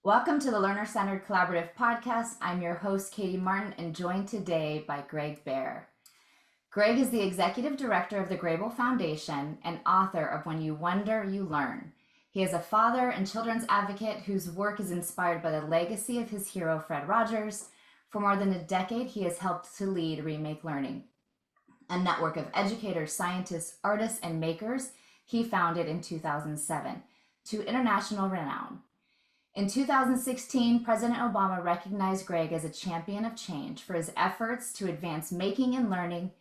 Welcome to the Learner-Centered Collaborative Podcast. I'm your host, Katie Martin, and joined today by Greg Behr. Greg is the Executive Director of the Grable Foundation and author of When You Wonder, You Learn. He is a father and children's advocate whose work is inspired by the legacy of his hero, Fred Rogers. For more than a decade, he has helped to lead Remake Learning, a network of educators, scientists, artists, and makers he founded in 2007 to international renown. In 2016, President Obama recognized Greg as a champion of change for his efforts to advance making and learning.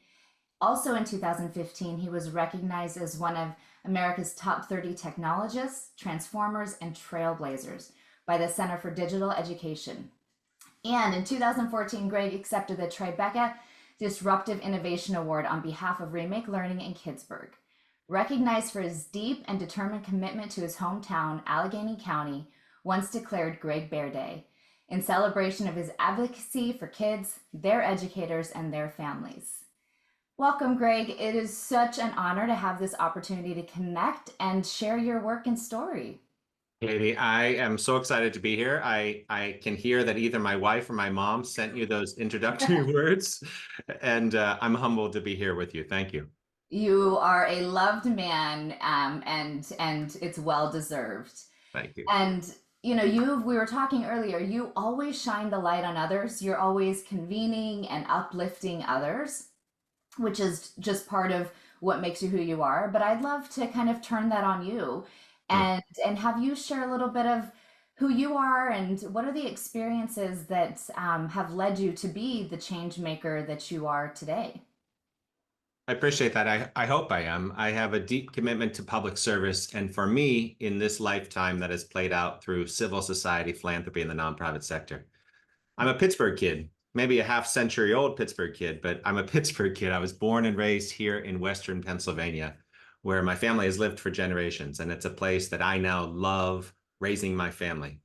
Also in 2015, he was recognized as one of America's top 30 technologists, transformers, and trailblazers by the Center for Digital Education. And in 2014, Greg accepted the Tribeca Disruptive Innovation Award on behalf of Remake Learning in Pittsburgh. Recognized for his deep and determined commitment to his hometown, Allegheny County, once declared Greg Behr Day in celebration of his advocacy for kids, their educators, and their families. Welcome, Greg. It is such an honor to have this opportunity to connect and share your work and story. Katie, I am so excited to be here. I can hear that either my wife or my mom sent you those introductory words, and I'm humbled to be here with you. Thank you. You are a loved man, and it's well deserved. Thank you. And we were talking earlier, you always shine the light on others. You're always convening and uplifting others, which is just part of what makes you who you are. But I'd love to kind of turn that on you and have you share a little bit of who you are and what are the experiences that have led you to be the change maker that you are today. I appreciate that. I hope I am. I have a deep commitment to public service. And for me, in this lifetime, that has played out through civil society, philanthropy, and the nonprofit sector. I'm a Pittsburgh kid, maybe a half-century old Pittsburgh kid, but I'm a Pittsburgh kid. I was born and raised here in Western Pennsylvania, where my family has lived for generations. And it's a place that I now love raising my family.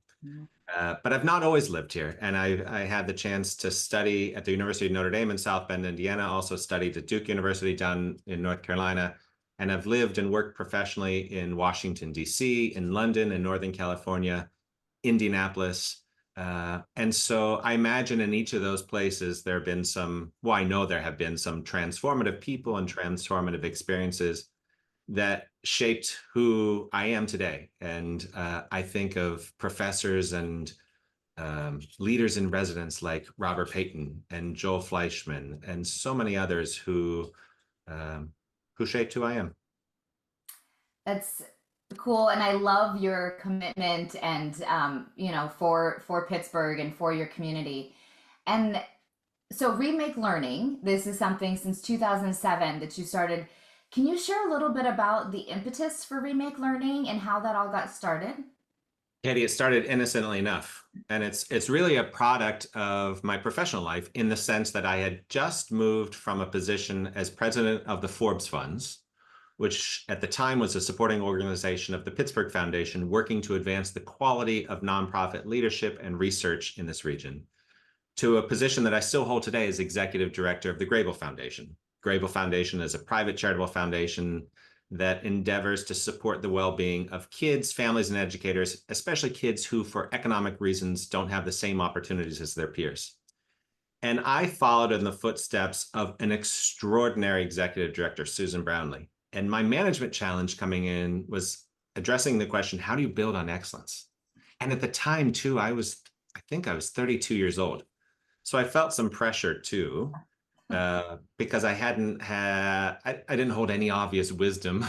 But I've not always lived here. And I had the chance to study at the University of Notre Dame in South Bend, Indiana, also studied at Duke University down in North Carolina. And I've lived and worked professionally in Washington, D.C., in London, in Northern California, Indianapolis. And so I imagine in each of those places, there have been I know there have been some transformative people and transformative experiences that shaped who I am today. And I think of professors and leaders in residence like Robert Payton and Joel Fleischman and so many others who shaped who I am. That's cool, and I love your commitment and for Pittsburgh and for your community. And so Remake Learning, this is something since 2007 that you started. Can you share a little bit about the impetus for Remake Learning and how that all got started? Katie, it started innocently enough. And it's really a product of my professional life in the sense that I had just moved from a position as president of the Forbes Funds, which at the time was a supporting organization of the Pittsburgh Foundation working to advance the quality of nonprofit leadership and research in this region, to a position that I still hold today as executive director of the Grable Foundation. Grable Foundation is a private charitable foundation that endeavors to support the well-being of kids, families, and educators, especially kids who, for economic reasons, don't have the same opportunities as their peers. And I followed in the footsteps of an extraordinary executive director, Susan Brownlee. And my management challenge coming in was addressing the question, how do you build on excellence? And at the time, too, I think I was 32 years old. So I felt some pressure, too. Because I didn't hold any obvious wisdom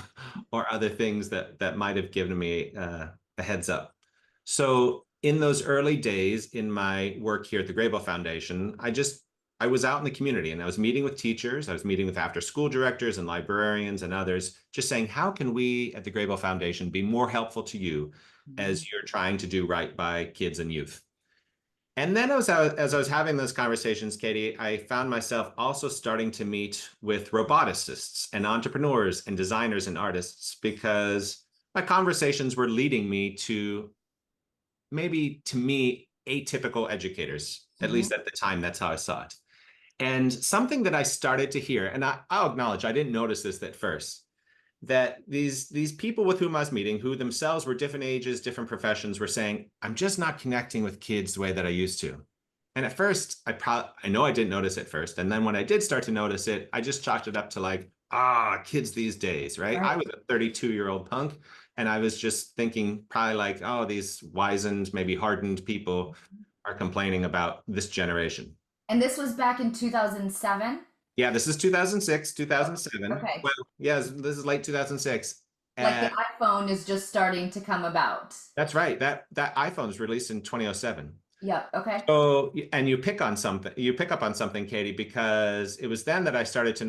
or other things that might have given me a heads up. So in those early days in my work here at the Grable Foundation, I was out in the community and I was meeting with teachers, I was meeting with after school directors and librarians and others, just saying, how can we at the Grable Foundation be more helpful to you as you're trying to do right by kids and youth? And then as I was having those conversations, Katie, I found myself also starting to meet with roboticists and entrepreneurs and designers and artists because my conversations were leading me to maybe, to me, atypical educators, at least at the time, that's how I saw it. And something that I started to hear, and I'll acknowledge I didn't notice this at first, that these people with whom I was meeting, who themselves were different ages, different professions, were saying, I'm just not connecting with kids the way that I used to. And at first, I know I didn't notice it first. And then when I did start to notice it, I just chalked it up to like, kids these days, right? I Right. was a 32-year-old punk, and I was just thinking probably like, oh, these wizened, maybe hardened people are complaining about this generation. And this was back in 2007. Yeah, this is 2006, 2007. Okay. Well, yeah, this is late 2006. Like the And iPhone is just starting to come about. that's right. That iPhone was released in 2007. Yep. Okay. So, and you pick up on something, Katie, because it was then that I started to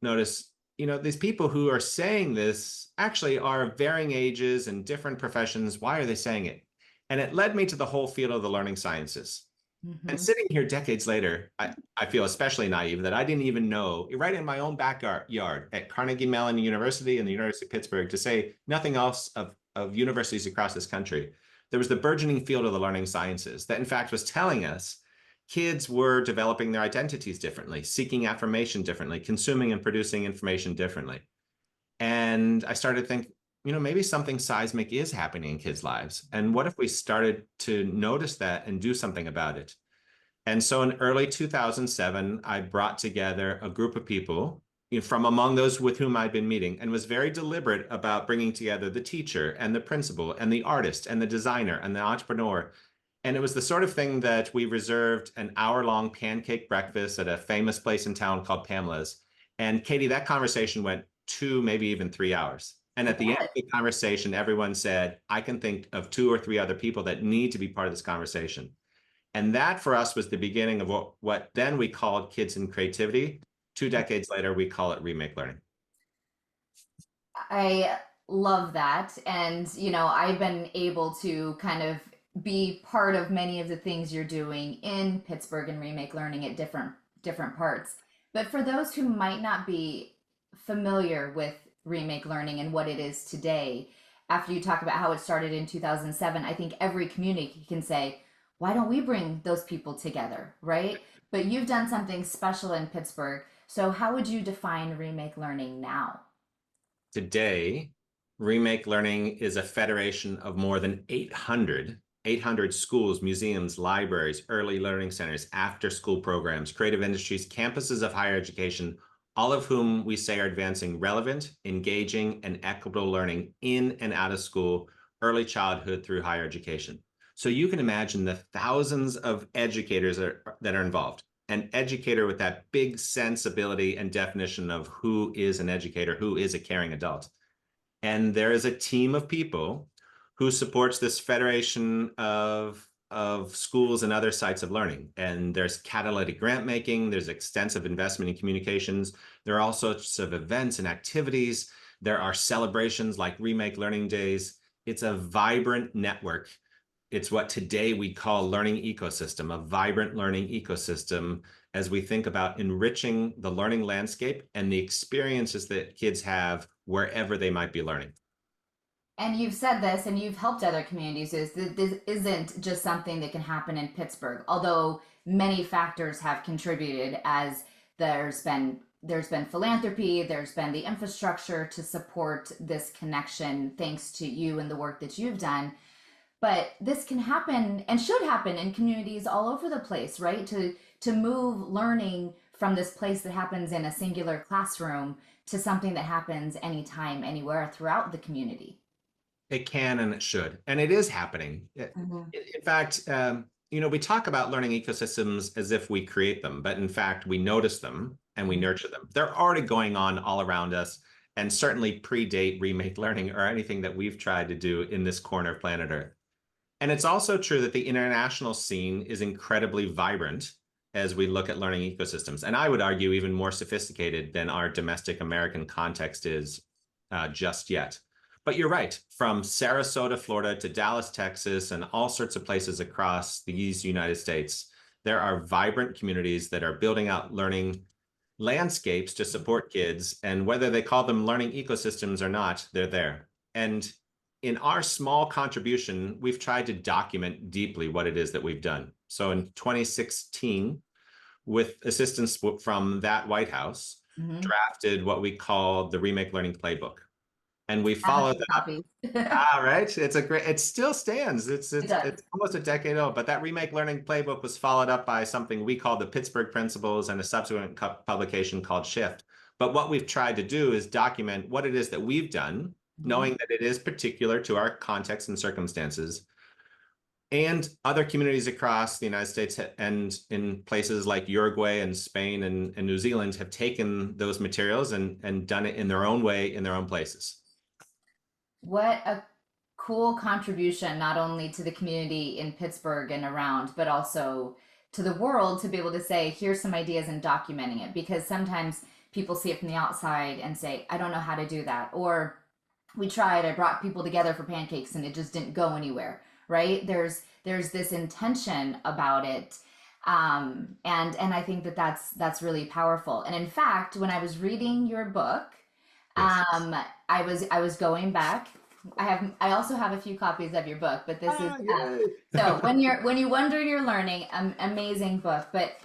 notice, these people who are saying this actually are of varying ages and different professions. Why are they saying it? And it led me to the whole field of the learning sciences. And Hmm. sitting here decades later, I feel especially naive that I didn't even know, right in my own backyard at Carnegie Mellon University and the University of Pittsburgh, to say nothing else of universities across this country. There was the burgeoning field of the learning sciences that, in fact, was telling us kids were developing their identities differently, seeking affirmation differently, consuming and producing information differently. And I started to think, maybe something seismic is happening in kids' lives. And what if we started to notice that and do something about it? And so in early 2007, I brought together a group of people, from among those with whom I'd been meeting, and was very deliberate about bringing together the teacher and the principal and the artist and the designer and the entrepreneur. And it was the sort of thing that we reserved an hour-long pancake breakfast at a famous place in town called Pamela's. And Katie, that conversation went 2, maybe even 3 hours. And I at the end of bet. the conversation, everyone said, I can think of 2 or 3 other people that need to be part of this conversation. And that for us was the beginning of what then we called Kids and Creativity. 2 decades later, we call it Remake Learning. I love that. And, I've been able to kind of be part of many of the things you're doing in Pittsburgh and Remake Learning at different parts. But for those who might not be familiar with Remake Learning and what it is today, after you talk about how it started in 2007, I think every community can say, why don't we bring those people together, right? But you've done something special in Pittsburgh. So how would you define Remake Learning now? Today, Remake Learning is a federation of more than 800 schools, museums, libraries, early learning centers, after-school programs, creative industries, campuses of higher education, all of whom we say are advancing relevant, engaging, and equitable learning in and out of school, early childhood through higher education. So you can imagine the thousands of educators that are involved. An educator with that big sensibility and definition of who is an educator, who is a caring adult. And there is a team of people who supports this federation of schools and other sites of learning. And there's catalytic grant making, there's extensive investment in communications. There are all sorts of events and activities. There are celebrations like Remake Learning Days. It's a vibrant network. It's what today we call learning ecosystem, a vibrant learning ecosystem as we think about enriching the learning landscape and the experiences that kids have wherever they might be learning. And you've said this and you've helped other communities is that this isn't just something that can happen in Pittsburgh, although many factors have contributed as there's been philanthropy, there's been the infrastructure to support this connection thanks to you and the work that you've done. But this can happen and should happen in communities all over the place, right? To move learning from this place that happens in a singular classroom to something that happens anytime, anywhere throughout the community. It can and it should, and it is happening. Mhm. In fact, we talk about learning ecosystems as if we create them, but in fact, we notice them and we nurture them. They're already going on all around us and certainly predate Remake Learning or anything that we've tried to do in this corner of planet Earth. And it's also true that the international scene is incredibly vibrant as we look at learning ecosystems. And I would argue even more sophisticated than our domestic American context is just yet. But you're right, from Sarasota, Florida to Dallas, Texas, and all sorts of places across these United States, there are vibrant communities that are building out learning landscapes to support kids. And whether they call them learning ecosystems or not, they're there. And in our small contribution, we've tried to document deeply what it is that we've done. So in 2016, with assistance from that White House, Mhm. drafted what we call the Remake Learning Playbook. And we I have a followed few that. copies. Right. It still stands. It does. It's almost a decade old, but that Remake Learning playbook was followed up by something we call the Pittsburgh Principles and a subsequent publication called Shift. But what we've tried to do is document what it is that we've done, knowing that it is particular to our context and circumstances. And other communities across the United States and in places like Uruguay and Spain and New Zealand have taken those materials and done it in their own way, in their own places. What a cool contribution, not only to the community in Pittsburgh and around, but also to the world to be able to say, here's some ideas and documenting it. Because sometimes people see it from the outside and say, I don't know how to do that. Or we tried, I brought people together for pancakes and it just didn't go anywhere, right? There's this intention about it. And I think that that's really powerful. And in fact, when I was reading your book, Yes. I was going back. I also have a few copies of your book, but this is Yay. so when you wonder you're learning, amazing book. But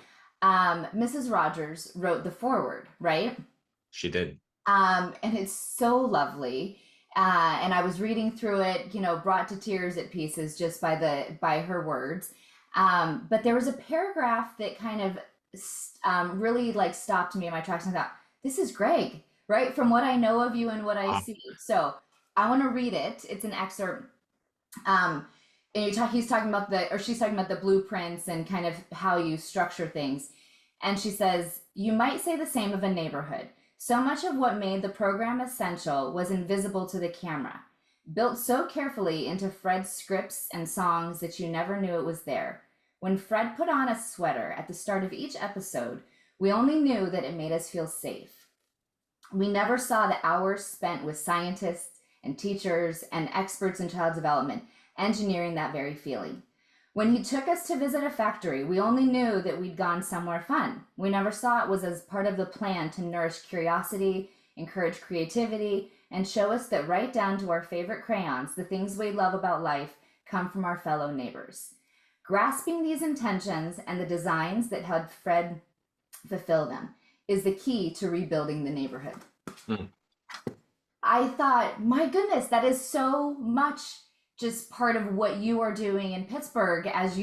Mrs. Rogers wrote the foreword, right? She did. And it's so lovely. And I was reading through it, you know, brought to tears at pieces just by her words. But there was a paragraph that kind of really like stopped me in my tracks and I thought, this is Greg, right? From what I know of you and what I see. So I want to read it. It's an excerpt. And he's talking about she's talking about the blueprints and kind of how you structure things. And she says, you might say the same of a neighborhood. So much of what made the program essential was invisible to the camera, built so carefully into Fred's scripts and songs that you never knew it was there. When Fred put on a sweater at the start of each episode, we only knew that it made us feel safe. We never saw the hours spent with scientists and teachers and experts in child development engineering that very feeling. When he took us to visit a factory, we only knew that we'd gone somewhere fun. We never saw it was as part of the plan to nourish curiosity, encourage creativity, and show us that right down to our favorite crayons, the things we love about life come from our fellow neighbors. Grasping these intentions and the designs that helped Fred fulfill them is the key to rebuilding the neighborhood. I thought, my goodness, that is so much just part of what you are doing in Pittsburgh as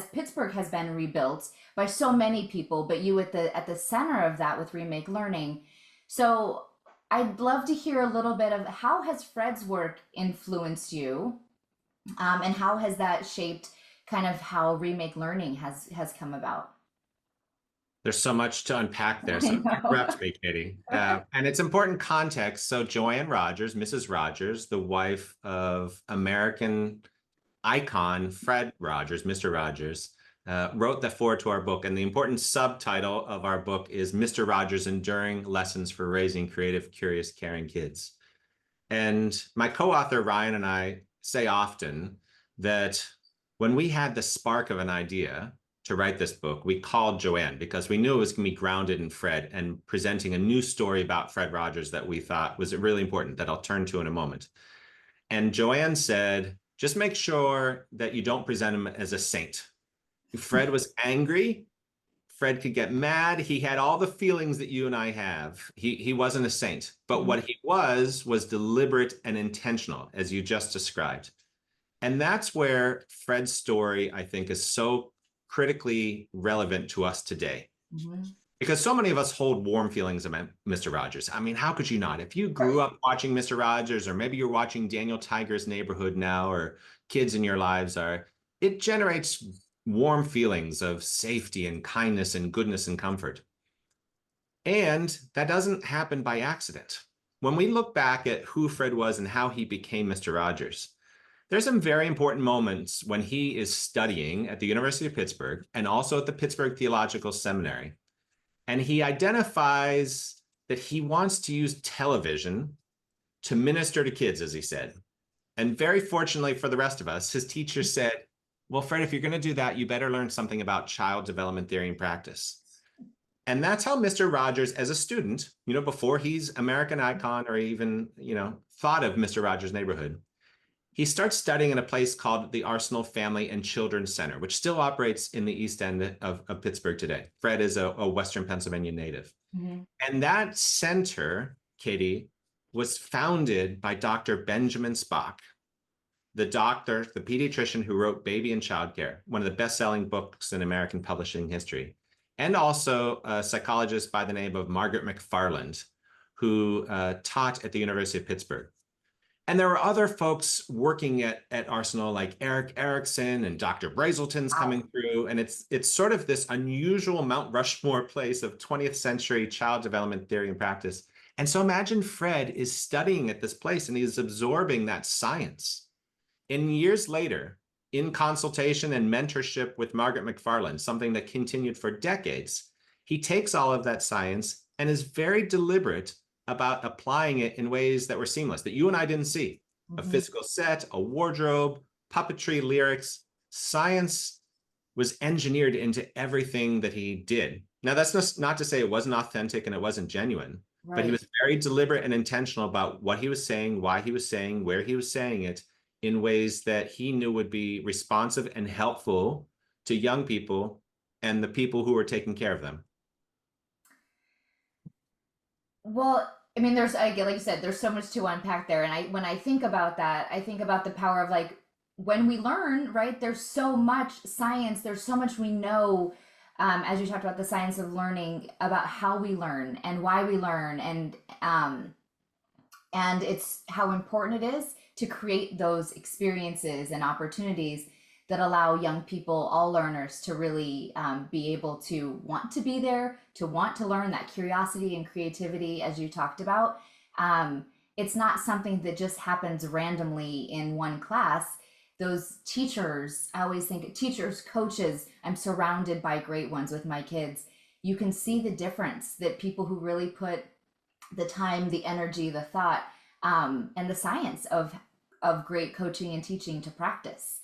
Pittsburgh has been rebuilt by so many people, but you at the center of that with Remake Learning. So I'd love to hear a little bit of how has Fred's work influenced you, and how has that shaped kind of how Remake Learning has come about? There's so much to unpack there. So interrupt me, Katie. And it's important context. So Joanne Rogers, Mrs. Rogers, the wife of American icon Fred Rogers, Mr. Rogers, wrote the foreword to our book. And the important subtitle of our book is Mr. Rogers' Enduring Lessons for Raising Creative, Curious, Caring Kids. And my co-author, Ryan, and I say often that when we had the spark of an idea to write this book, we called Joanne because we knew it was going to be grounded in Fred and presenting a new story about Fred Rogers that we thought was really important, that I'll turn to in a moment. And Joanne said, just make sure that you don't present him as a saint. Fred was angry. Fred could get mad. He had all the feelings that you and I have. He wasn't a saint, but what he was deliberate and intentional, as you just described. And that's where Fred's story, I think, is so critically relevant to us today. Because so many of us hold warm feelings about Mr. Rogers. I mean, how could you not? If you grew up watching Mr. Rogers, or maybe you're watching Daniel Tiger's Neighborhood now, or kids in your lives are, it generates warm feelings of safety and kindness and goodness and comfort. And that doesn't happen by accident. When we look back at who Fred was and how he became Mr. Rogers, there's some very important moments when he is studying at the University of Pittsburgh and also at the Pittsburgh Theological Seminary. And he identifies that he wants to use television to minister to kids, as he said. And very fortunately for the rest of us, his teacher said, well, Fred, if you're going to do that, you better learn something about child development theory and practice. And that's how Mr. Rogers, as a student, you know, before he's American icon or even, you know, thought of Mr. Rogers' Neighborhood, he starts studying in a place called the Arsenal Family and Children's Center, which still operates in the East End of Pittsburgh today. Fred is a Western Pennsylvania native. And that center, Katie, was founded by Dr. Benjamin Spock, the doctor, the pediatrician who wrote Baby and Child Care, one of the best-selling books in American publishing history, and also a psychologist by the name of Margaret McFarland, who taught at the University of Pittsburgh. And there were other folks working at Arsenal, like Eric Erickson and Dr. Brazelton's coming through. And it's sort of this unusual Mount Rushmore place of 20th century child development theory and practice. And so imagine Fred is studying at this place and he's absorbing that science. And years later, in consultation and mentorship with Margaret McFarland, something that continued for decades, he takes all of that science and is very deliberate about applying it in ways that were seamless, that you and I didn't see. A physical set, a wardrobe, puppetry, lyrics, science was engineered into everything that he did. Now, that's not to say it wasn't authentic and it wasn't genuine, but he was very deliberate and intentional about what he was saying, why he was saying, where he was saying it, in ways that he knew would be responsive and helpful to young people and the people who were taking care of them. Well, I mean, like you said, there's so much to unpack there. And when I think about that, I think about the power of like when we learn, right? There's so much science, there's so much we know, as you talked about the science of learning, about how we learn and why we learn, and it's how important it is to create those experiences and opportunities that allow young people, all learners, to really be able to want to be there, to want to learn, that curiosity and creativity, as you talked about. It's not something that just happens randomly in one class. Those teachers, I always think teachers, coaches, I'm surrounded by great ones with my kids. You can see the difference that people who really put the time, the energy, the thought, and the science of great coaching and teaching to practice.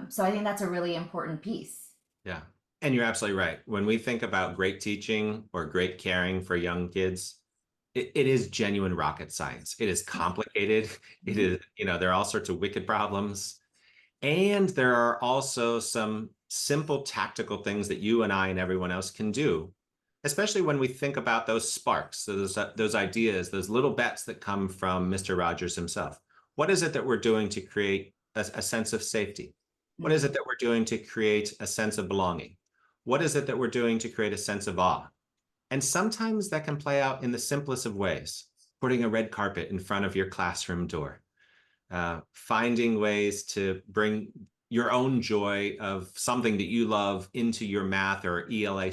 So I think that's a really important piece. Yeah. And you're absolutely right. When we think about great teaching or great caring for young kids, it is genuine rocket science. It is complicated. It is, there are all sorts of wicked problems. And there are also some simple tactical things that you and I and everyone else can do, especially when we think about those sparks, those ideas, those little bets that come from Mr. Rogers himself. What is it that we're doing to create a sense of safety? What is it that we're doing to create a sense of belonging? What is it that we're doing to create a sense of awe? And sometimes that can play out in the simplest of ways, putting a red carpet in front of your classroom door, finding ways to bring your own joy of something that you love into your math or ELA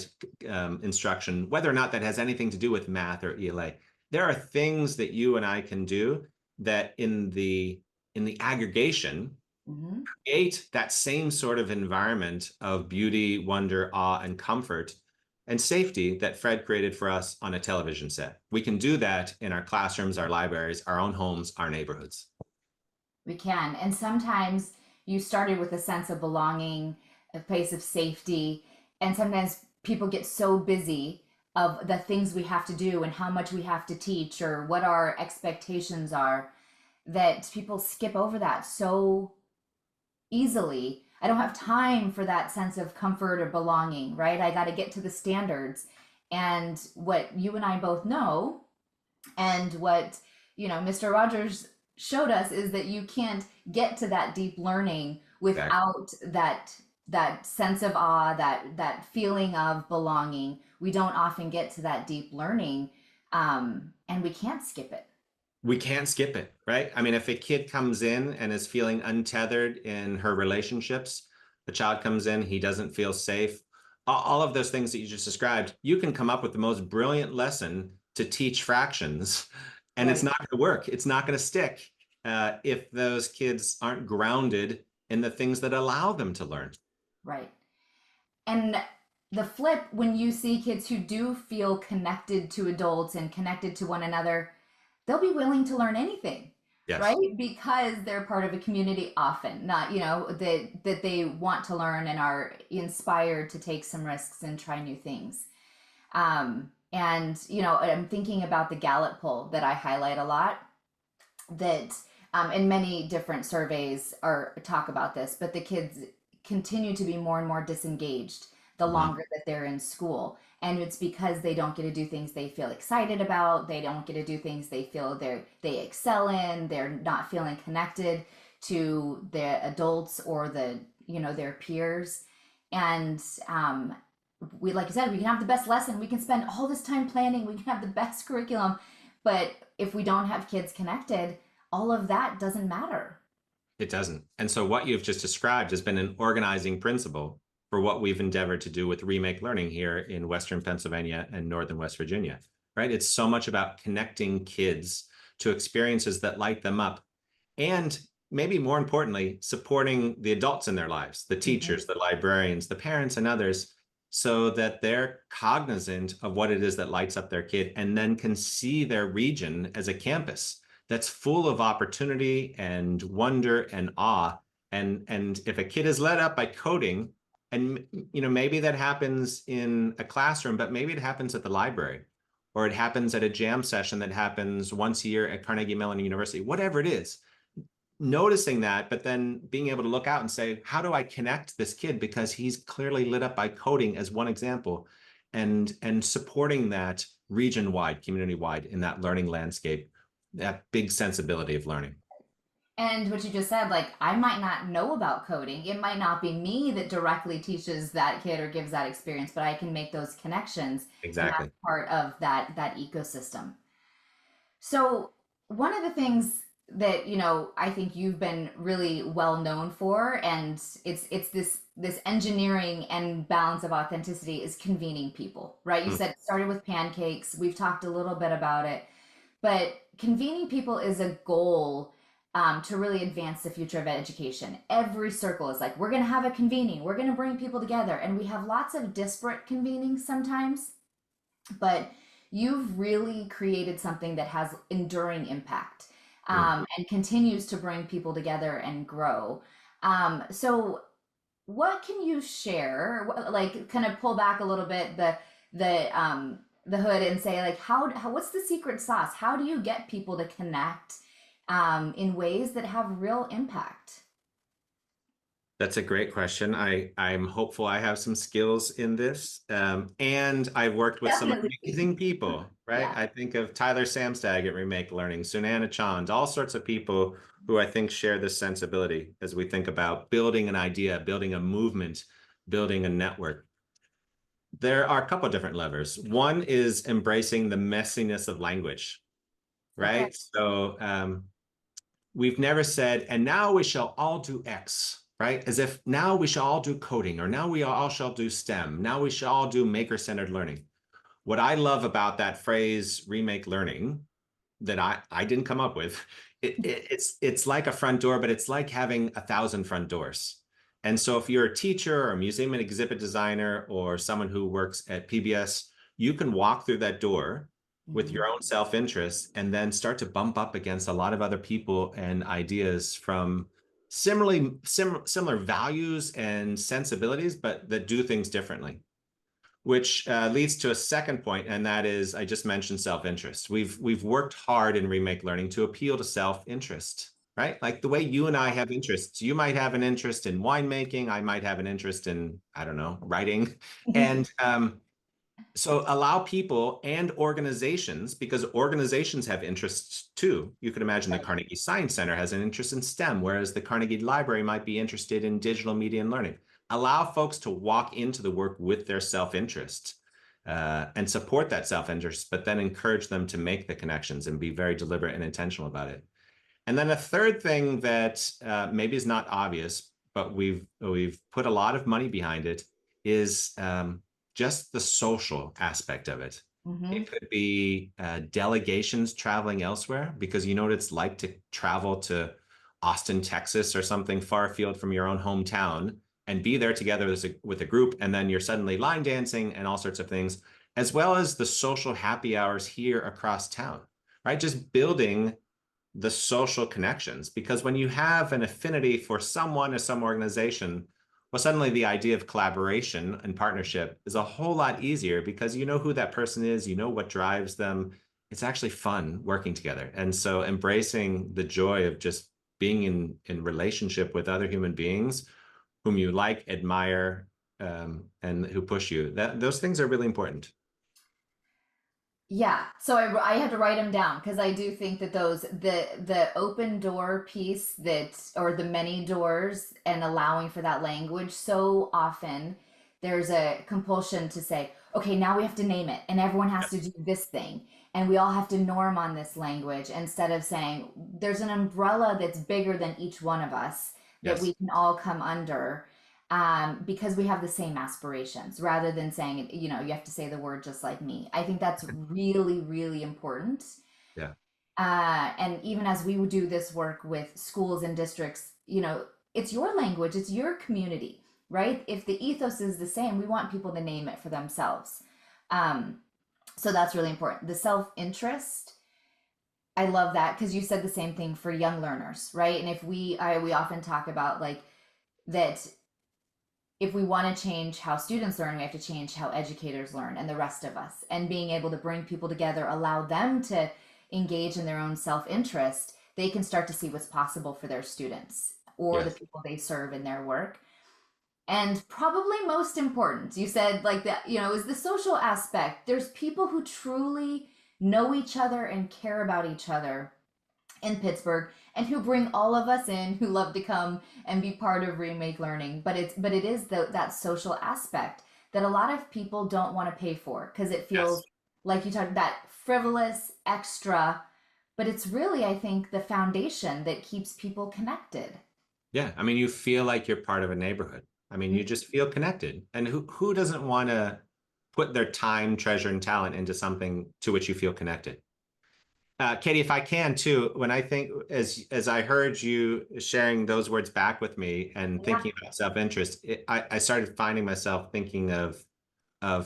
instruction, whether or not that has anything to do with math or ELA. There are things that you and I can do that in the aggregation create that same sort of environment of beauty, wonder, awe, and comfort and safety that Fred created for us on a television set. We can do that in our classrooms, our libraries, our own homes, our neighborhoods. We can. And sometimes you started with a sense of belonging, a place of safety, and sometimes people get so busy of the things we have to do and how much we have to teach or what our expectations are that people skip over that so easily. I don't have time for that sense of comfort or belonging, right? I got to get to the standards. And what you and I both know, and what, Mr. Rogers showed us, is that you can't get to that deep learning without that sense of awe, that feeling of belonging. We don't often get to that deep learning, and we can't skip it. We can't skip it, right? I mean, if a kid comes in and is feeling untethered in her relationships, the child comes in, he doesn't feel safe, all of those things that you just described, you can come up with the most brilliant lesson to teach fractions, and it's not going to work. It's not going to stick if those kids aren't grounded in the things that allow them to learn. Right. And the flip, when you see kids who do feel connected to adults and connected to one another, they'll be willing to learn anything, right? Because they're part of a community often, not, that they want to learn and are inspired to take some risks and try new things. And, I'm thinking about the Gallup poll that I highlight a lot, that in many different surveys talk about this, but the kids continue to be more and more disengaged. the Mhm. longer that they're in school. And it's because they don't get to do things they feel excited about. They don't get to do things they feel they excel in. They're not feeling connected to the adults or their peers. And we, like you said, we can have the best lesson. We can spend all this time planning. We can have the best curriculum, but if we don't have kids connected, all of that doesn't matter. It doesn't. And so what you've just described has been an organizing principle for what we've endeavored to do with Remake Learning here in Western Pennsylvania and Northern West Virginia, right? It's so much about connecting kids to experiences that light them up. And maybe more importantly, supporting the adults in their lives, the Mhm. teachers, the librarians, the parents, and others, so that they're cognizant of what it is that lights up their kid and then can see their region as a campus that's full of opportunity and wonder and awe. And if a kid is led up by coding, and maybe that happens in a classroom, but maybe it happens at the library, or it happens at a jam session that happens once a year at Carnegie Mellon University, whatever it is, noticing that, but then being able to look out and say, how do I connect this kid? Because he's clearly lit up by coding as one example, and supporting that region-wide, community-wide in that learning landscape, that big sensibility of learning. And what you just said, like, I might not know about coding. It might not be me that directly teaches that kid or gives that experience, but I can make those connections, and that's Exactly. part of that ecosystem. So one of the things that I think you've been really well known for, and it's this engineering and balance of authenticity, is convening people, right? You Mm. said it started with pancakes. We've talked a little bit about it, but convening people is a goal to really advance the future of education. Every circle is like, we're going to have a convening, we're going to bring people together, and we have lots of disparate convenings sometimes, but you've really created something that has enduring impact, Mm. and continues to bring people together and grow. So what can you share, like, kind of pull back a little bit the hood and say, like, how what's the secret sauce? How do you get people to connect in ways that have real impact? That's a great question. I'm hopeful I have some skills in this. And I've worked with some Definitely. amazing people, right? Yeah. I think of Tyler Samstag at Remake Learning, Sunana Chand, all sorts of people who I think share this sensibility as we think about building an idea, building a movement, building a network. There are a couple of different levers. One is embracing the messiness of language, Okay. right? So we've never said, and now we shall all do X, right? As if now we shall all do coding, or now we all shall do STEM. Now we shall all do maker-centered learning. What I love about that phrase, remake learning, that I didn't come up with, it's like a front door, but it's like having 1,000 front doors. And so if you're a teacher or a museum and exhibit designer or someone who works at PBS, you can walk through that door with Mhm. your own self-interest and then start to bump up against a lot of other people and ideas from similar values and sensibilities, but that do things differently, which leads to a second point, and that is, I just mentioned self-interest. We've worked hard in Remake Learning to appeal to self-interest, right? Like the way you and I have interests. You might have an interest in winemaking. I might have an interest in, I don't know, writing. And so allow people and organizations, because organizations have interests too. You could imagine the Carnegie Science Center has an interest in STEM, whereas the Carnegie Library might be interested in digital media and learning. Allow folks to walk into the work with their self-interest and support that self-interest, but then encourage them to make the connections and be very deliberate and intentional about it. And then a third thing that maybe is not obvious, but we've put a lot of money behind it, is just the social aspect of it. Mhm. It could be delegations traveling elsewhere, because you know what it's like to travel to Austin, Texas, or something far afield from your own hometown and be there together with a group, and then you're suddenly line dancing and all sorts of things, as well as the social happy hours here across town, right? Just building the social connections, because when you have an affinity for someone or some organization, well, suddenly the idea of collaboration and partnership is a whole lot easier, because you know who that person is, you know what drives them. It's actually fun working together. And so embracing the joy of just being in relationship with other human beings whom you like, admire, and who push you. Those things are really important. Yeah, so I had to write them down because I do think that the open door piece that or the many doors and allowing for that language, so often there's a compulsion to say, okay, now we have to name it and everyone has to do this thing and we all have to norm on this language instead of saying there's an umbrella that's bigger than each one of us that we Yes. can all come under, because we have the same aspirations rather than saying, you know, you have to say the word just like me. I think that's really, really important. Yeah. And even as we would do this work with schools and districts, you know, it's your language, it's your community, right? If the ethos is the same, we want people to name it for themselves. Um, so that's really important. The self interest, I love that because you said the same thing for young learners, right? And if we often talk about like that if we want to change how students learn, we have to change how educators learn and the rest of us. And being able to bring people together, allow them to engage in their own self interest, they can start to see what's possible for their students or the Yes. people they serve in their work. And probably most important, you said like that, you know, is the social aspect. There's people who truly know each other and care about each other in Pittsburgh and who bring all of us in who love to come and be part of Remake Learning. But it is that social aspect that a lot of people don't want to pay for because it Yes. feels like you talked that frivolous extra, but it's really I think the foundation that keeps people connected. Yeah. I mean, you feel like you're part of a neighborhood. I mean, you just feel connected. And who doesn't want to put their time, treasure, and talent into something to which you feel connected? Katie, if I can too, when I think as I heard you sharing those words back with me and Yeah. thinking about self-interest, I started finding myself thinking of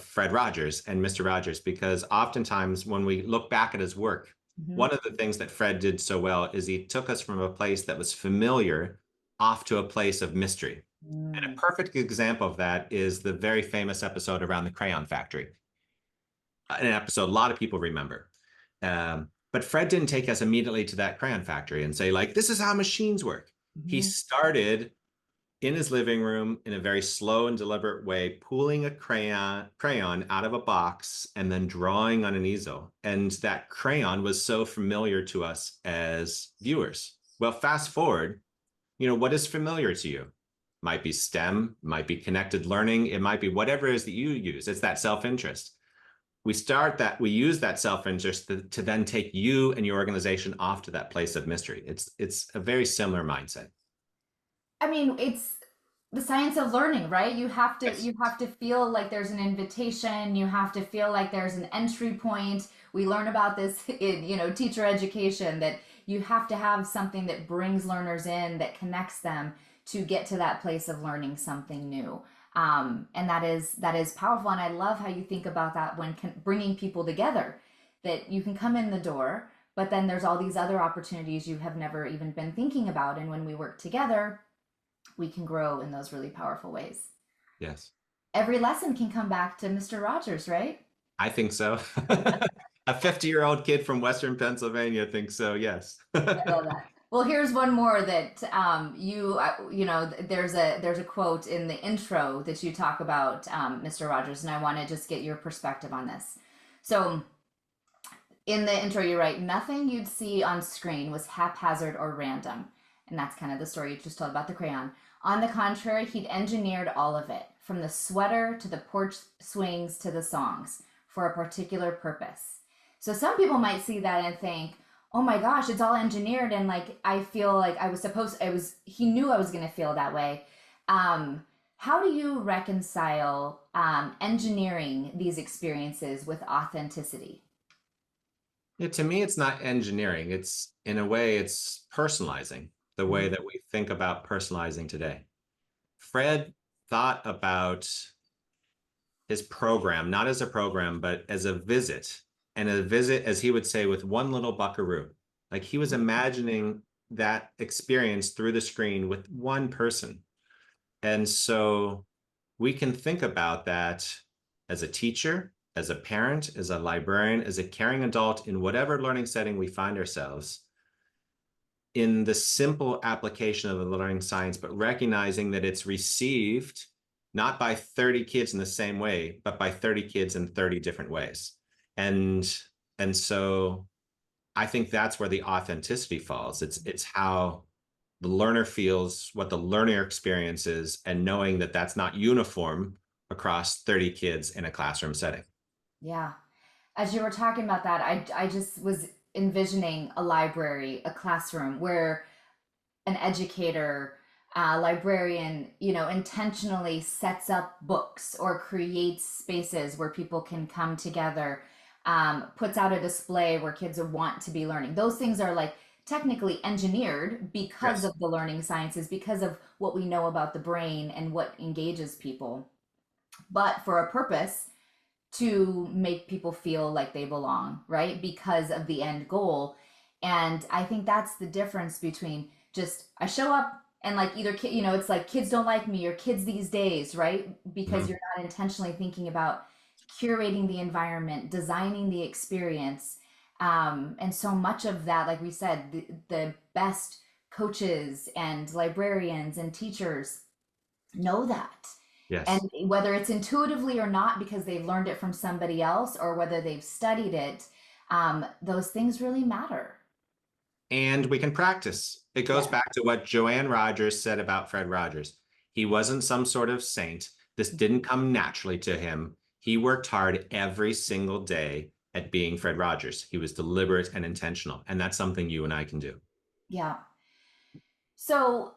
Fred Rogers and Mr. Rogers, because oftentimes when we look back at his work, Mhm. one of the things that Fred did so well is he took us from a place that was familiar off to a place of mystery. And a Mm. perfect example of that is the very famous episode around the crayon factory, an episode a lot of people remember. But Fred didn't take us immediately to that crayon factory and say, like, this is how machines work. He Mhm. started in his living room in a very slow and deliberate way, pulling a crayon out of a box and then drawing on an easel. And that crayon was so familiar to us as viewers. Well, fast forward, what is familiar to you? Might be STEM, might be connected learning, it might be whatever it is that you use. It's that self-interest. We use that self-interest to then take you and your organization off to that place of mystery. It's a very similar mindset. I mean, it's the science of learning, right? Yes. You have to feel like there's an invitation, you have to feel like there's an entry point. We learn about this in, you know, teacher education that you have to have something that brings learners in, that connects them to get to that place of learning something new. And that is powerful. And I love how you think about that when bringing people together, that you can come in the door, but then there's all these other opportunities you have never even been thinking about. And when we work together, we can grow in those really powerful ways. Yes. Every lesson can come back to Mr. Rogers, right? I think so. A 50-year-old kid from Western Pennsylvania thinks so, yes. I love that. Well, here's one more that you know there's a quote in the intro that you talk about Mr. Rogers, and I want to just get your perspective on this. So in the intro, you write nothing you'd see on screen was haphazard or random, and that's kind of the story you just told about the crayon. On the contrary, he'd engineered all of it, from the sweater to the porch swings to the songs, for a particular purpose. So some people might see that and think, "Oh my gosh, it's all engineered," and like I feel like he knew I was going to feel that way. How do you reconcile engineering these experiences with authenticity? Yeah, to me, it's not engineering. In a way, it's personalizing the way that we think about personalizing today. Fred thought about his program, not as a program, but as a visit, and a visit, as he would say, with one little buckaroo. Like he was imagining that experience through the screen with one person. And so we can think about that as a teacher, as a parent, as a librarian, as a caring adult in whatever learning setting we find ourselves, in the simple application of the learning science, but recognizing that it's received not by 30 kids in the same way, but by 30 kids in 30 different ways. And so I think that's where the authenticity falls. It's how the learner feels, what the learner experiences, and knowing that that's not uniform across 30 kids in a classroom setting. Yeah. As you were talking about that, I just was envisioning a library, a classroom where an educator, librarian, intentionally sets up books or creates spaces where people can come together, puts out a display where kids want to be learning. Those things are like technically engineered because Yes. of the learning sciences, because of what we know about the brain and what engages people, but for a purpose to make people feel like they belong, right? Because of the end goal. And I think that's the difference between just I show up and like either it's like kids don't like me or kids these days, right? Because Mhm. you're not intentionally thinking about curating the environment, designing the experience. And so much of that, like we said, the best coaches and librarians and teachers know that. And Yes. whether it's intuitively or not, because they've learned it from somebody else or whether they've studied it, those things really matter. And we can practice. It goes Yeah. back to what Joanne Rogers said about Fred Rogers. He wasn't some sort of saint. This didn't come naturally to him. He worked hard every single day at being Fred Rogers. He was deliberate and intentional. And that's something you and I can do. Yeah. So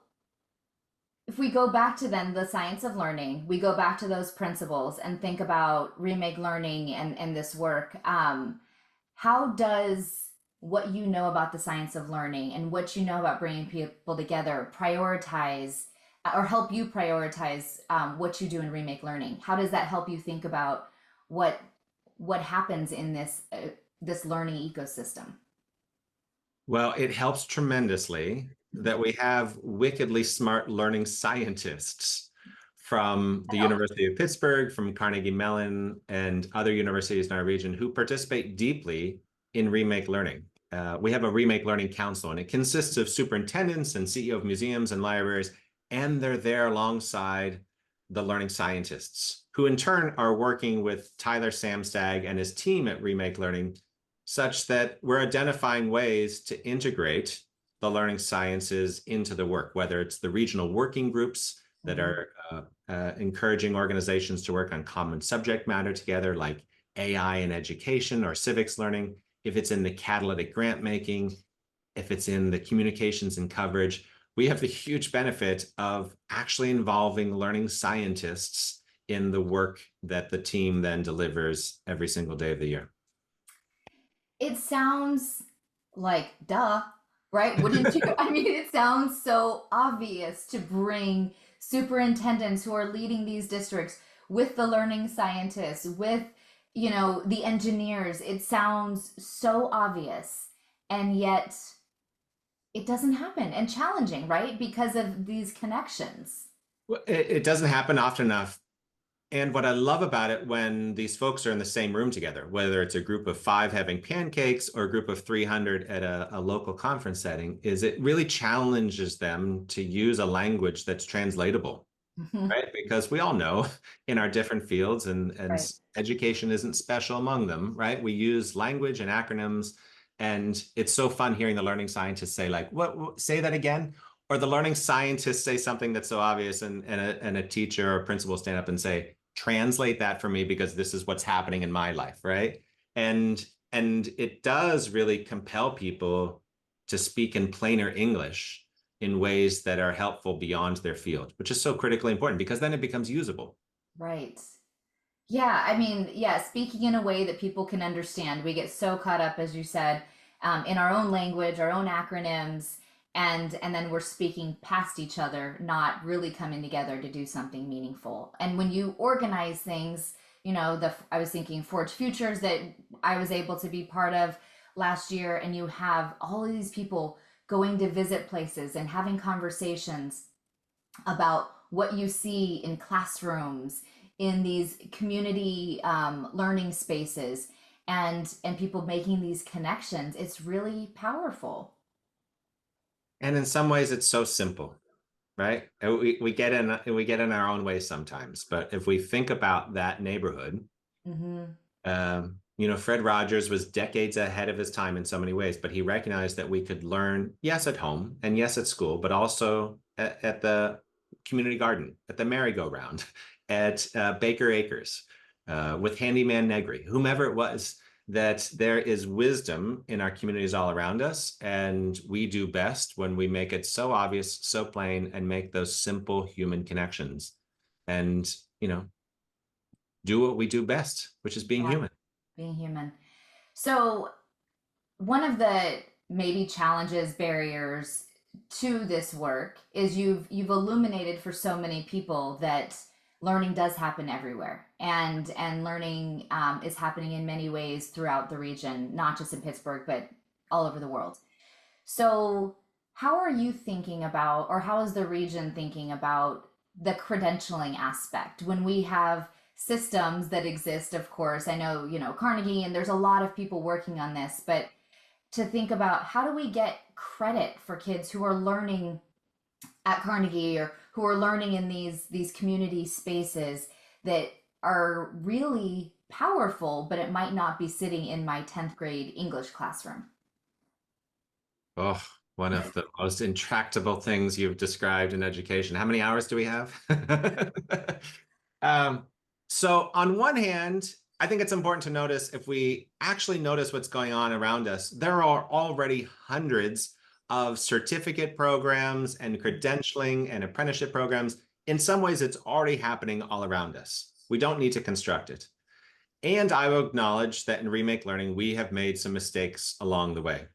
if we go back to then the science of learning, we go back to those principles and think about remake learning and this work. How does what you know about the science of learning and what you know about bringing people together prioritize or help you prioritize what you do in remake learning? How does that help you think about what what happens in this learning ecosystem? Well, it helps tremendously that we have wickedly smart learning scientists from the University of Pittsburgh, from Carnegie Mellon, and other universities in our region who participate deeply in remake learning. We have a remake learning council, and it consists of superintendents and CEO of museums and libraries, and they're there alongside the learning scientists, who in turn are working with Tyler Samstag and his team at Remake Learning such that we're identifying ways to integrate the learning sciences into the work, whether it's the regional working groups that Mm-hmm. are encouraging organizations to work on common subject matter together, like AI in education or civics learning, if it's in the catalytic grant making, if it's in the communications and coverage. We have the huge benefit of actually involving learning scientists in the work that the team then delivers every single day of the year. It sounds like duh, right? Wouldn't you? I mean, it sounds so obvious to bring superintendents who are leading these districts with the learning scientists, with, the engineers. It sounds so obvious, and yet it doesn't happen and challenging, right? Because of these connections. Well, it doesn't happen often enough. And what I love about it when these folks are in the same room together, whether it's a group of 5 having pancakes or a group of 300 at a local conference setting, is it really challenges them to use a language that's translatable, Mhm. right? Because we all know in our different fields, and Right. education isn't special among them, right? We use language and acronyms, and it's so fun hearing the learning scientists say, like, what say that again? Or the learning scientists say something that's so obvious, and a teacher or principal stand up and say, translate that for me because this is what's happening in my life, right? And it does really compel people to speak in plainer English in ways that are helpful beyond their field, which is so critically important because then it becomes usable. Right. Yeah, I mean, yeah, speaking in a way that people can understand. We get so caught up, as you said, in our own language, our own acronyms, and then we're speaking past each other, not really coming together to do something meaningful. And when you organize things, the I was thinking Forge Futures that I was able to be part of last year, and you have all of these people going to visit places and having conversations about what you see in classrooms, in these community learning spaces, and people making these connections. It's really powerful. And in some ways, it's so simple. right? And we get in our own way sometimes. But if we think about that neighborhood, Mm-hmm. Fred Rogers was decades ahead of his time in so many ways, but he recognized that we could learn, yes, at home and yes, at school, but also at the community garden, at the merry-go-round, at Baker Acres, with Handyman Negri, whomever it was, that there is wisdom in our communities all around us. And we do best when we make it so obvious, so plain, and make those simple human connections. And, you know, do what we do best, which is being Yeah, human. being human. So one of the maybe challenges, barriers to this work is you've illuminated for so many people that learning does happen everywhere, and learning is happening in many ways throughout the region, not just in Pittsburgh, but all over the world. So how are you thinking about, or how is the region thinking about the credentialing aspect when we have systems that exist? Of course, I know, Carnegie, and there's a lot of people working on this, but to think about how do we get credit for kids who are learning at Carnegie, or who are learning in these community spaces that are really powerful, but it might not be sitting in my 10th grade English classroom. Oh, one of the most intractable things you've described in education. How many hours do we have? Um, so on one hand, I think it's important to notice, if we actually notice what's going on around us, there are already hundreds of certificate programs and credentialing and apprenticeship programs. In some ways, it's already happening all around us. We don't need to construct it. And I will acknowledge that in Remake Learning, we have made some mistakes along the way.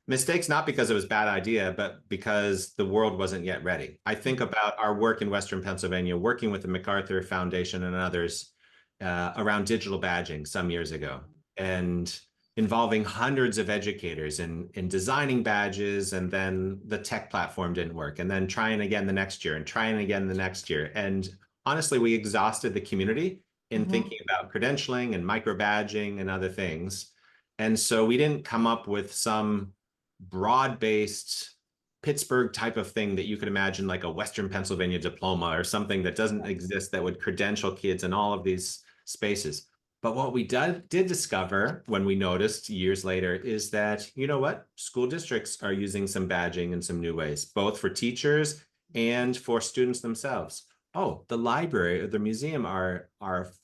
Mistakes not because it was a bad idea, but because the world wasn't yet ready. I think about our work in Western Pennsylvania, working with the MacArthur Foundation and others around digital badging some years ago, and involving hundreds of educators in designing badges, and then the tech platform didn't work, and then trying again the next year and trying again the next year. And honestly, we exhausted the community in Mm-hmm. thinking about credentialing and micro badging and other things. And so we didn't come up with some broad-based Pittsburgh type of thing that you could imagine, like a Western Pennsylvania diploma or something that doesn't exist, that would credential kids in all of these spaces. But what we did discover when we noticed years later is that, you know what, school districts are using some badging in some new ways, both for teachers and for students themselves. Oh, the library or the museum are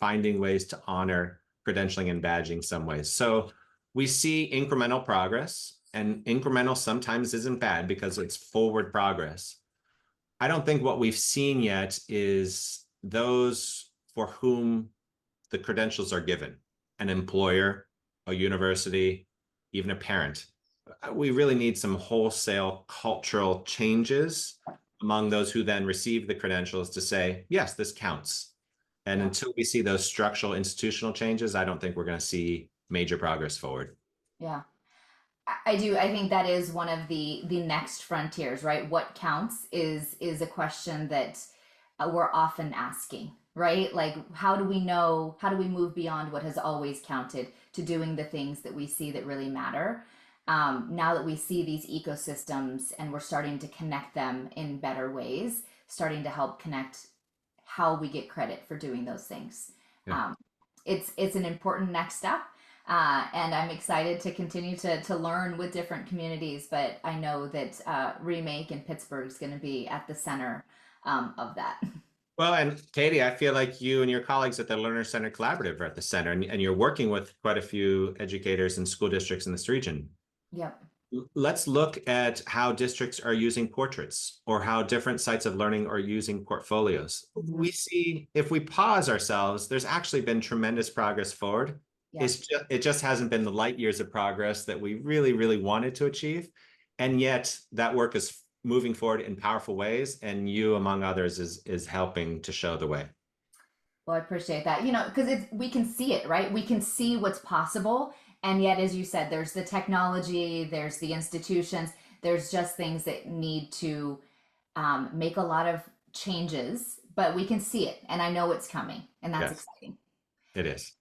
finding ways to honor credentialing and badging some ways. So we see incremental progress, and incremental sometimes isn't bad because it's forward progress. I don't think what we've seen yet is those for whom the credentials are given, an employer, a university, even a parent. We really need some wholesale cultural changes among those who then receive the credentials to say, yes, this counts. And Yeah. until we see those structural institutional changes, I don't think we're going to see major progress forward. Yeah. I do. I think that is one of the next frontiers, right? What counts is a question that we're often asking, right? Like, how do we know? How do we move beyond what has always counted to doing the things that we see that really matter? Now that we see these ecosystems and we're starting to connect them in better ways, starting to help connect how we get credit for doing those things. Yeah. Um, it's an important next step, and I'm excited to continue to learn with different communities. But I know that Remake in Pittsburgh is going to be at the center of that. Well, and Katie, I feel like you and your colleagues at the Learner Center Collaborative are at the center, and you're working with quite a few educators and school districts in this region. Yep. Let's look at how districts are using portraits, or how different sites of learning are using portfolios. Mm-hmm. We see, if we pause ourselves, there's actually been tremendous progress forward. Yep. It just hasn't been the light years of progress that we really, really wanted to achieve. And yet that work is moving forward in powerful ways, and you, among others, is helping to show the way. Well, I appreciate that. Because we can see it, right? We can see what's possible, and yet, as you said, there's the technology, there's the institutions, there's just things that need to make a lot of changes, but we can see it, and I know it's coming, and that's Yes, exciting. it is.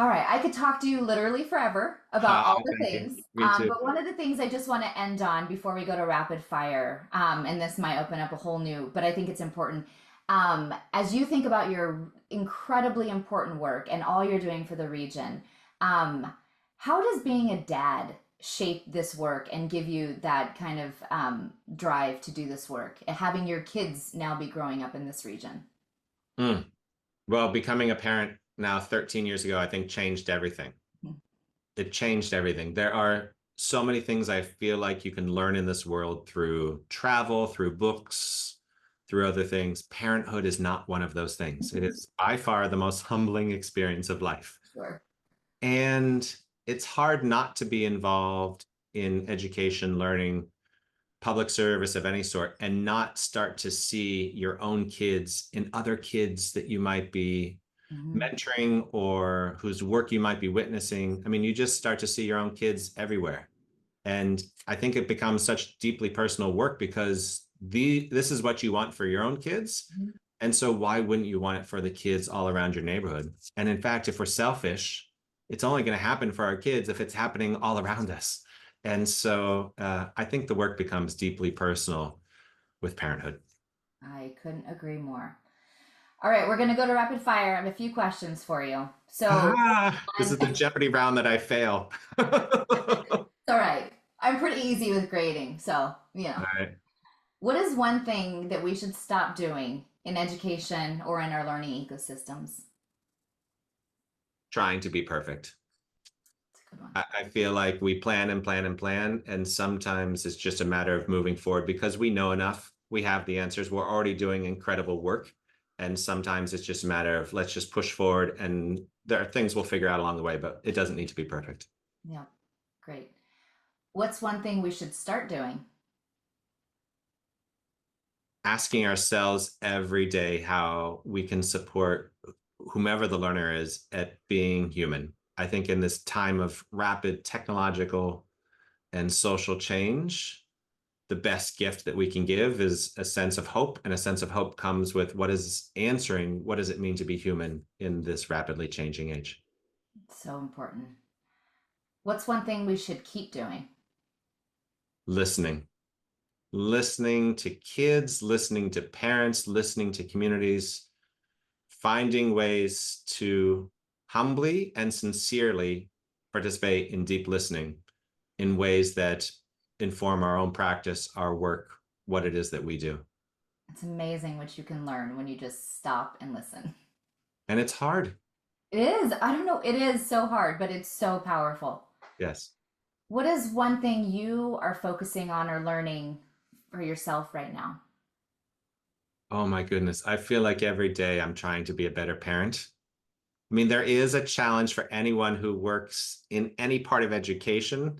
All right, I could talk to you literally forever about all the Thank you. things. Me too. But one of the things I just want to end on before we go to rapid fire, and this might open up a whole new, but I think it's important. As you think about your incredibly important work and all you're doing for the region, um, how does being a dad shape this work and give you that kind of drive to do this work? Having your kids now be growing up in this region. Mm. Well, becoming a parent now 13 years ago, I think changed everything. It changed everything. There are so many things I feel like you can learn in this world through travel, through books, through other things. Parenthood is not one of those things. It is by far the most humbling experience of life. Sure. And it's hard not to be involved in education, learning, public service of any sort, and not start to see your own kids in other kids that you might be Mhm. mentoring or whose work you might be witnessing. I mean, you just start to see your own kids everywhere. And I think it becomes such deeply personal work because this is what you want for your own kids. Mhm. And so why wouldn't you want it for the kids all around your neighborhood? And in fact, if we're selfish, it's only going to happen for our kids if it's happening all around us. And so I think the work becomes deeply personal with parenthood. I couldn't agree more. All right, we're going to go to rapid fire. I have a few questions for you. So, This is the Jeopardy round that I fail. All it's all right. I'm pretty easy with grading. So, right. what is one thing that we should stop doing in education or in our learning ecosystems? Trying to be perfect. That's a good one. I feel like we plan and plan and plan, and sometimes it's just a matter of moving forward because we know enough. We have the answers. We're already doing incredible work. And sometimes it's just a matter of let's just push forward and there are things we'll figure out along the way, but it doesn't need to be perfect. Yeah, great. What's one thing we should start doing? Asking ourselves every day how we can support whomever the learner is at being human. I think in this time of rapid technological and social change, the best gift that we can give is a sense of hope. And a sense of hope comes with what does it mean to be human in this rapidly changing age? It's so important. What's one thing we should keep doing? Listening. Listening to kids, listening to parents, listening to communities, finding ways to humbly and sincerely participate in deep listening in ways that inform our own practice, our work, what it is that we do. It's amazing what you can learn when you just stop and listen. And it's hard. It is. I don't know. It is so hard, but it's so powerful. Yes. What is one thing you are focusing on or learning for yourself right now? Oh my goodness. I feel like every day I'm trying to be a better parent. I mean, there is a challenge for anyone who works in any part of education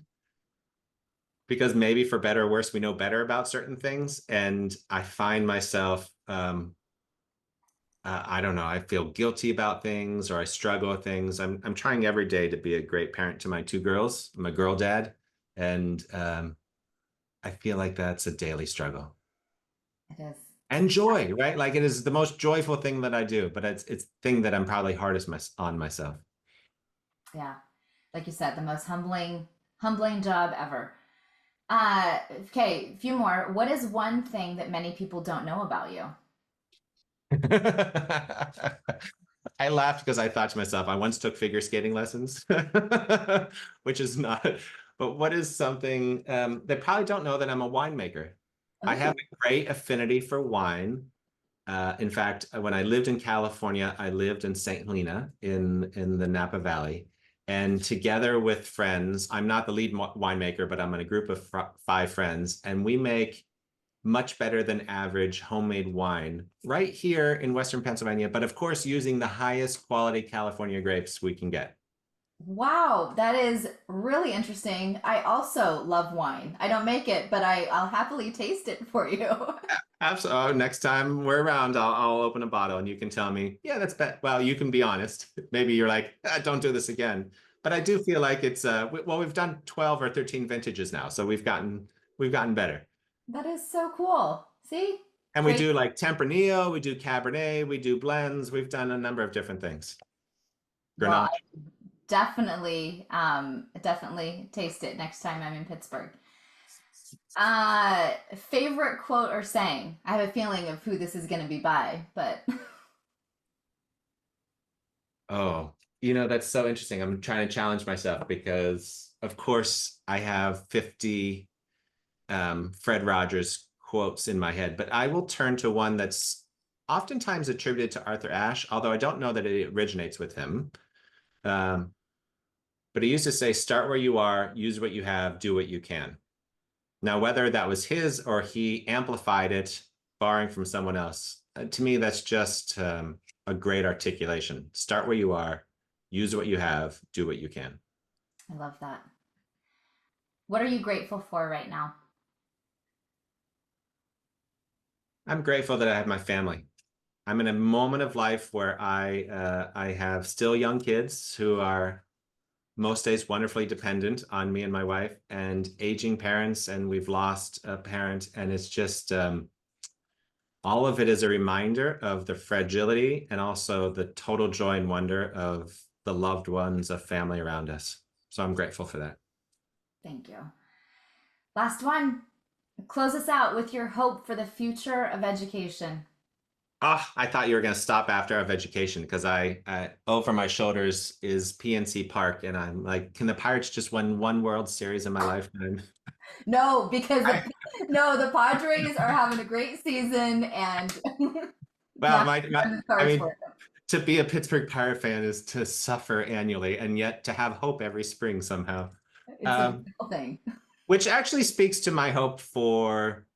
because maybe for better or worse, we know better about certain things. And I find myself, I don't know, I feel guilty about things or I struggle with things. I'm trying every day to be a great parent to my two girls. I'm a girl dad. And I feel like that's a daily struggle. It is. And joy, right? Like it is the most joyful thing that I do, but it's the thing that I'm probably hardest on myself. Yeah. Like you said, the most humbling job ever. Okay, a few more. What is one thing that many people don't know about you? I laughed because I thought to myself, I once took figure skating lessons, which is not, but what is something they probably don't know that I'm a winemaker. I have Oh, a great affinity for wine. In fact, when I lived in California, I lived in St. Helena in the Napa Valley. And together with friends, I'm not the lead winemaker, but I'm in a group of five friends, and we make much better than average homemade wine right here in Western Pennsylvania, but of course, using the highest quality California grapes we can get. wow, that is really interesting. I also love wine. I don't make it, but I'll happily taste it for you. Absolutely. Oh, next time we're around, I'll open a bottle and you can tell me, yeah, that's bad. Well, you can be honest. Maybe you're like, don't do this again. But I do feel like it's well, we've done 12 or 13 vintages now, so we've gotten better. That is so cool. See? And we Great. do like Tempranillo, we do Cabernet, we do blends, we've done a number of different things. Well, Grenache. Definitely taste it next time I'm in Pittsburgh. Favorite quote or saying? I have a feeling of who this is going to be by, but Oh, you know, that's so interesting. I'm trying to challenge myself because, of course, I have 50 Fred Rogers quotes in my head, but I will turn to one that's oftentimes attributed to Arthur Ashe, although I don't know that it originates with him. Um, but he used to say, start where you are, use what you have, do what you can. Now, whether that was his or he amplified it, borrowing from someone else, to me, that's just a great articulation. Start where you are, use what you have, do what you can. I love that. What are you grateful for right now? I'm grateful that I have my family. I'm in a moment of life where I have still young kids who are most days wonderfully dependent on me and my wife, and aging parents, and we've lost a parent, and it's just all of it is a reminder of the fragility and also the total joy and wonder of the loved ones of family around us. So I'm grateful for that. Thank you. Last one. Close us out with your hope for the future of education. Oh, I thought you were going to stop after of education because I over my shoulders is PNC Park, and I'm like, can the Pirates just win one World Series in my lifetime? No, because I, no, the Padres are having a great season, and it's well, not the I cards mean, for them. to be a Pittsburgh Pirate fan is to suffer annually, and yet to have hope every spring somehow. It's a Um, beautiful thing. which actually speaks to my hope for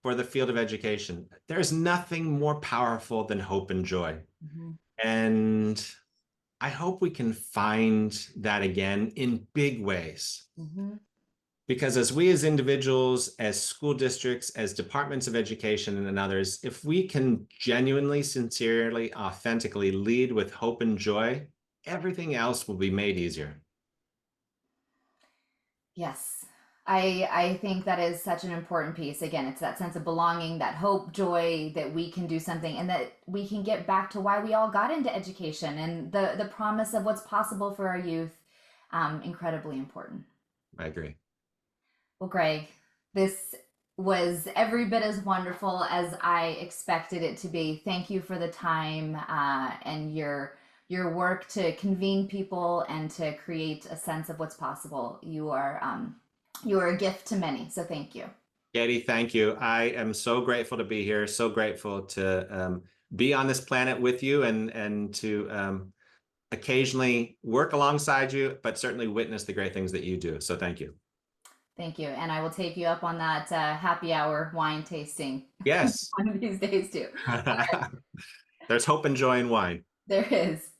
the field of education. There's nothing more powerful than hope and joy. Mm-hmm. And I hope we can find that again in big ways. Mm-hmm. Because as we as individuals, as school districts, as departments of education and others, if we can genuinely, sincerely, authentically lead with hope and joy, everything else will be made easier. Yes. I think that is such an important piece. Again, it's that sense of belonging, that hope, joy, that we can do something and that we can get back to why we all got into education and the promise of what's possible for our youth. Incredibly important. I agree. Well, Greg, this was every bit as wonderful as I expected it to be. Thank you for the time and your work to convene people and to create a sense of what's possible. You are a gift to many, so thank you. Katie, thank you. I am so grateful to be here. So grateful to be on this planet with you and to occasionally work alongside you, but certainly witness the great things that you do. So thank you. Thank you, and I will take you up on that happy hour wine tasting Yes. one of these days too. There's hope and joy in wine. There is.